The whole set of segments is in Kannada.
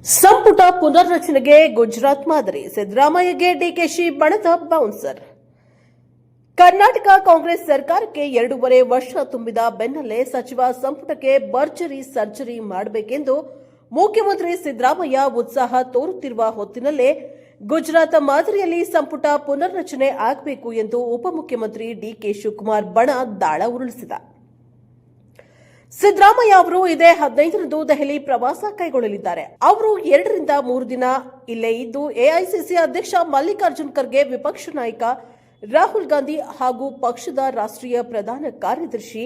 ಸಂಪುಟ ಪುನರ್ರಚನೆಗೆ ಗುಜರಾತ್ ಮಾದರಿ. ಸಿದ್ದರಾಮಯ್ಯಗೆ ಡಿಕೆಶಿ ಬಣದ ಬೌನ್ಸರ್. ಕರ್ನಾಟಕ ಕಾಂಗ್ರೆಸ್ ಸರ್ಕಾರಕ್ಕೆ 2.5 ವರ್ಷ ತುಂಬಿದ ಬೆನ್ನಲ್ಲೇ ಸಚಿವ ಸಂಪುಟಕ್ಕೆ ಭರ್ಜರಿ ಸರ್ಜರಿ ಮಾಡಬೇಕೆಂದು ಮುಖ್ಯಮಂತ್ರಿ ಸಿದ್ದರಾಮಯ್ಯ ಉತ್ಸಾಹ ತೋರುತ್ತಿರುವ ಹೊತ್ತಿನಲ್ಲೇ ಗುಜರಾತ್ ಮಾದರಿಯಲ್ಲಿ ಸಂಪುಟ ಪುನರ್ರಚನೆ ಆಗಬೇಕು ಎಂದು ಉಪಮುಖ್ಯಮಂತ್ರಿ ಡಿಕೆ ಶಿವಕುಮಾರ್ ಬಣ ದಾಳ ಉರುಳಿಸಿದ. ಸಿದ್ದರಾಮಯ್ಯ ಅವರು ಇದೇ 15ರಂದು ದೆಹಲಿ ಪ್ರವಾಸ ಕೈಗೊಳ್ಳಲಿದ್ದಾರೆ. ಅವರು 2 ರಿಂದ 3 ದಿನ ಇಲ್ಲೇ ಇದ್ದು ಎಐಸಿಸಿ ಅಧ್ಯಕ್ಷ ಮಲ್ಲಿಕಾರ್ಜುನ್ ಖರ್ಗೆ, ವಿಪಕ್ಷ ನಾಯಕ ರಾಹುಲ್ ಗಾಂಧಿ ಹಾಗೂ ಪಕ್ಷದ ರಾಷ್ಟ್ರೀಯ ಪ್ರಧಾನ ಕಾರ್ಯದರ್ಶಿ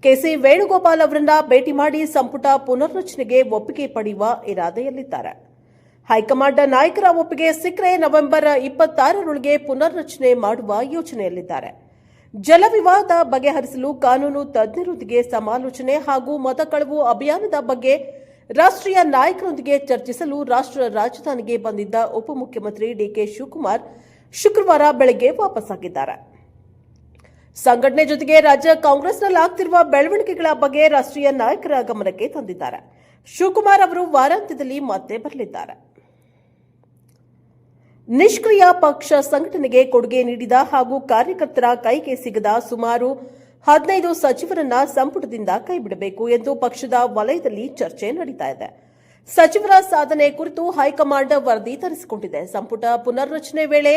ಕೆಸಿ ವೇಣುಗೋಪಾಲ್ ಅವರನ್ನ ಭೇಟಿ ಮಾಡಿ ಸಂಪುಟ ಪುನರ್ರಚನೆಗೆ ಒಪ್ಪಿಗೆ ಪಡೆಯುವ ಇರಾದೆಯಲ್ಲಿದ್ದಾರೆ. ಹೈಕಮಾಂಡ್ ನಾಯಕರ ಒಪ್ಪಿಗೆ ಸಿಕ್ಕರೆ ನವೆಂಬರ್ 26ರೊಳಗೆ ಪುನರ್ರಚನೆ ಮಾಡುವ ಯೋಚನೆಯಲ್ಲಿದ್ದಾರೆ. ಜಲ ವಿವಾದ ಬಗೆಹರಿಸಲು ಕಾನೂನು ತಜ್ಞರೊಂದಿಗೆ ಸಮಾಲೋಚನೆ ಹಾಗೂ ಮತ ಕಳವು ಅಭಿಯಾನದ ಬಗ್ಗೆ ರಾಷ್ಟ್ರೀಯ ನಾಯಕರೊಂದಿಗೆ ಚರ್ಚಿಸಲು ರಾಷ್ಟ್ರ ರಾಜಧಾನಿಗೆ ಬಂದಿದ್ದ ಉಪಮುಖ್ಯಮಂತ್ರಿ ಡಿಕೆ ಶಿವಕುಮಾರ್ ಶುಕ್ರವಾರ ಬೆಳಗ್ಗೆ ವಾಪಸ್ಸಾಗಿದ್ದಾರೆ. ಸಂಘಟನೆ ಜೊತೆಗೆ ರಾಜ್ಯ ಕಾಂಗ್ರೆಸ್ನಲ್ಲಿ ಆಗ್ತಿರುವ ಬೆಳವಣಿಗೆಗಳ ಬಗ್ಗೆ ರಾಷ್ಟ್ರೀಯ ನಾಯಕರ ಗಮನಕ್ಕೆ ತಂದಿದ್ದಾರೆ. ಶಿವಕುಮಾರ್ ಅವರು ವಾರಾಂತ್ಯದಲ್ಲಿ ಮತ್ತೆ ಬರಲಿದ್ದಾರೆ. ನಿಷ್ಕ್ರಿಯ ಪಕ್ಷ ಸಂಘಟನೆಗೆ ಕೊಡುಗೆ ನೀಡಿದ ಹಾಗೂ ಕಾರ್ಯಕರ್ತರ ಕೈಗೆ ಸಿಗದ ಸುಮಾರು 15 ಸಚಿವರನ್ನ ಸಂಪುಟದಿಂದ ಕೈಬಿಡಬೇಕು ಎಂದು ಪಕ್ಷದ ವಲಯದಲ್ಲಿ ಚರ್ಚೆ ನಡೀತಾ ಇದೆ. ಸಚಿವರ ಸಾಧನೆ ಕುರಿತು ಹೈಕಮಾಂಡ್ ವರದಿ ತರಿಸಿಕೊಂಡಿದೆ. ಸಂಪುಟ ಪುನರ್ರಚನೆ ವೇಳೆ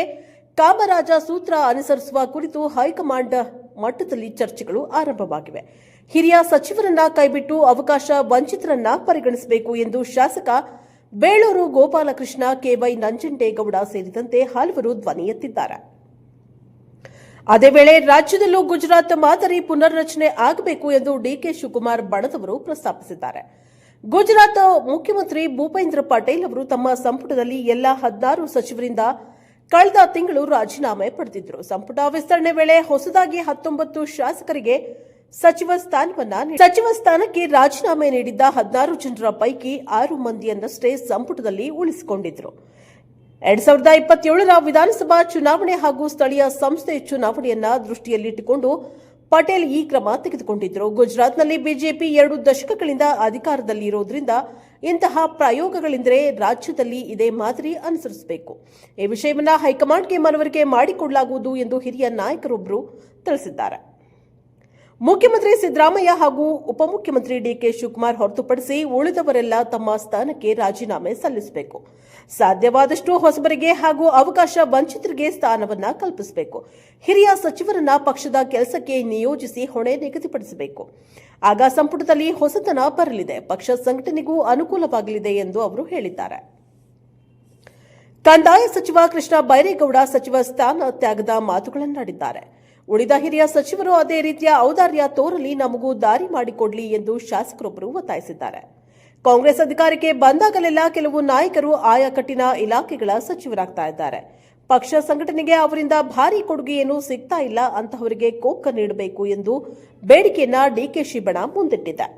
ಕಾಮರಾಜ ಸೂತ್ರ ಅನುಸರಿಸುವ ಕುರಿತು ಹೈಕಮಾಂಡ್ ಮಟ್ಟದಲ್ಲಿ ಚರ್ಚೆಗಳು ಆರಂಭವಾಗಿವೆ. ಹಿರಿಯ ಸಚಿವರನ್ನ ಕೈಬಿಟ್ಟು ಅವಕಾಶ ವಂಚಿತರನ್ನ ಪರಿಗಣಿಸಬೇಕು ಎಂದು ಶಾಸಕ ಬೇಳೂರು ಗೋಪಾಲಕೃಷ್ಣ, ಕೆವೈ ನಂಜಂಡೇಗೌಡ ಸೇರಿದಂತೆ ಹಲವರು ಧ್ವನಿ ಎತ್ತಿದ್ದಾರೆ. ಅದೇ ವೇಳೆ ರಾಜ್ಯದಲ್ಲೂ ಗುಜರಾತ್ ಮಾದರಿ ಪುನರ್ರಚನೆ ಆಗಬೇಕು ಎಂದು ಡಿಕೆ ಶಿವಕುಮಾರ್ ಬಣದವರು ಪ್ರಸ್ತಾಪಿಸಿದ್ದಾರೆ. ಗುಜರಾತ್ ಮುಖ್ಯಮಂತ್ರಿ ಭೂಪೇಂದ್ರ ಪಟೇಲ್ ಅವರು ತಮ್ಮ ಸಂಪುಟದಲ್ಲಿ ಎಲ್ಲಾ 16 ಸಚಿವರಿಂದ ಕಳೆದ ತಿಂಗಳು ರಾಜೀನಾಮೆ ಪಡೆದಿದ್ದರು. ಸಂಪುಟ ವಿಸ್ತರಣೆ ವೇಳೆ ಹೊಸದಾಗಿ 19 ಶಾಸಕರಿಗೆ ಸಚಿವ ಸ್ಥಾನಕ್ಕೆ ರಾಜೀನಾಮೆ ನೀಡಿದ್ದ 16 ಜನರ ಪೈಕಿ 6 ಮಂದಿಯನ್ನಷ್ಟೇ ಸಂಪುಟದಲ್ಲಿ ಉಳಿಸಿಕೊಂಡಿದ್ದರು. 2027ರ ವಿಧಾನಸಭಾ ಚುನಾವಣೆ ಹಾಗೂ ಸ್ಥಳೀಯ ಸಂಸ್ಥೆ ಚುನಾವಣೆಯನ್ನ ದೃಷ್ಟಿಯಲ್ಲಿಟ್ಟುಕೊಂಡು ಪಟೇಲ್ ಈ ಕ್ರಮ ತೆಗೆದುಕೊಂಡಿದ್ದರು. ಗುಜರಾತ್ನಲ್ಲಿ ಬಿಜೆಪಿ 2 ದಶಕಗಳಿಂದ ಅಧಿಕಾರದಲ್ಲಿರುವುದರಿಂದ ಇಂತಹ ಪ್ರಯೋಗಗಳೆಂದರೆ ರಾಜ್ಯದಲ್ಲಿ ಇದೇ ಮಾದರಿ ಅನುಸರಿಸಬೇಕು. ಈ ವಿಷಯವನ್ನು ಹೈಕಮಾಂಡ್ಗೆ ಮನವರಿಕೆ ಮಾಡಿಕೊಡಲಾಗುವುದು ಎಂದು ಹಿರಿಯ ನಾಯಕರೊಬ್ಬರು ತಿಳಿಸಿದ್ದಾರೆ. ಮುಖ್ಯಮಂತ್ರಿ ಸಿದ್ದರಾಮಯ್ಯ ಹಾಗೂ ಉಪಮುಖ್ಯಮಂತ್ರಿ ಡಿಕೆ ಶಿವಕುಮಾರ್ ಹೊರತುಪಡಿಸಿ ಉಳಿದವರೆಲ್ಲ ತಮ್ಮ ಸ್ಥಾನಕ್ಕೆ ರಾಜೀನಾಮೆ ಸಲ್ಲಿಸಬೇಕು. ಸಾಧ್ಯವಾದಷ್ಟು ಹೊಸಬರಿಗೆ ಹಾಗೂ ಅವಕಾಶ ವಂಚಿತರಿಗೆ ಸ್ಥಾನವನ್ನ ಕಲ್ಪಿಸಬೇಕು. ಹಿರಿಯ ಸಚಿವರನ್ನ ಪಕ್ಷದ ಕೆಲಸಕ್ಕೆ ನಿಯೋಜಿಸಿ ಹೊಣೆ ನಿಗದಿಪಡಿಸಬೇಕು. ಆಗ ಸಂಪುಟದಲ್ಲಿ ಹೊಸತನ ಬರಲಿದೆ, ಪಕ್ಷ ಸಂಘಟನೆಗೂ ಅನುಕೂಲವಾಗಲಿದೆ ಎಂದು ಅವರು ಹೇಳಿದ್ದಾರೆ. ಕಂದಾಯ ಸಚಿವ ಕೃಷ್ಣ ಬೈರೇಗೌಡ ಸಚಿವ ಸ್ಥಾನ ತ್ಯಾಗದ ಮಾತುಗಳನ್ನಾಡಿದ್ದಾರೆ. ಉಳಿದ ಹಿರಿಯ ಸಚಿವರು ಅದೇ ರೀತಿಯ ಔದಾರ್ಯ ತೋರಲಿ, ನಮಗೂ ದಾರಿ ಮಾಡಿಕೊಡಲಿ ಎಂದು ಶಾಸಕರೊಬ್ಬರು ಒತ್ತಾಯಿಸಿದ್ದಾರೆ. ಕಾಂಗ್ರೆಸ್ ಅಧಿಕಾರಕ್ಕೆ ಬಂದಾಗಲೆಲ್ಲ ಕೆಲವು ನಾಯಕರು ಆಯಾ ಕಟ್ಟಿನ ಇಲಾಖೆಗಳ ಸಚಿವರಾಗ್ತಾ ಇದ್ದಾರೆ. ಪಕ್ಷ ಸಂಘಟನೆಗೆ ಅವರಿಂದ ಭಾರಿ ಕೊಡುಗೆಯೇನೂ ಸಿಗ್ತಾ ಇಲ್ಲ, ಅಂತಹವರಿಗೆ ಕೊಕ್ಕ ನೀಡಬೇಕು ಎಂದು ಬೇಡಿಕೆಯನ್ನ ಡಿಕೆಶಿ ಬಣ ಮುಂದಿಟ್ಟಿದೆ.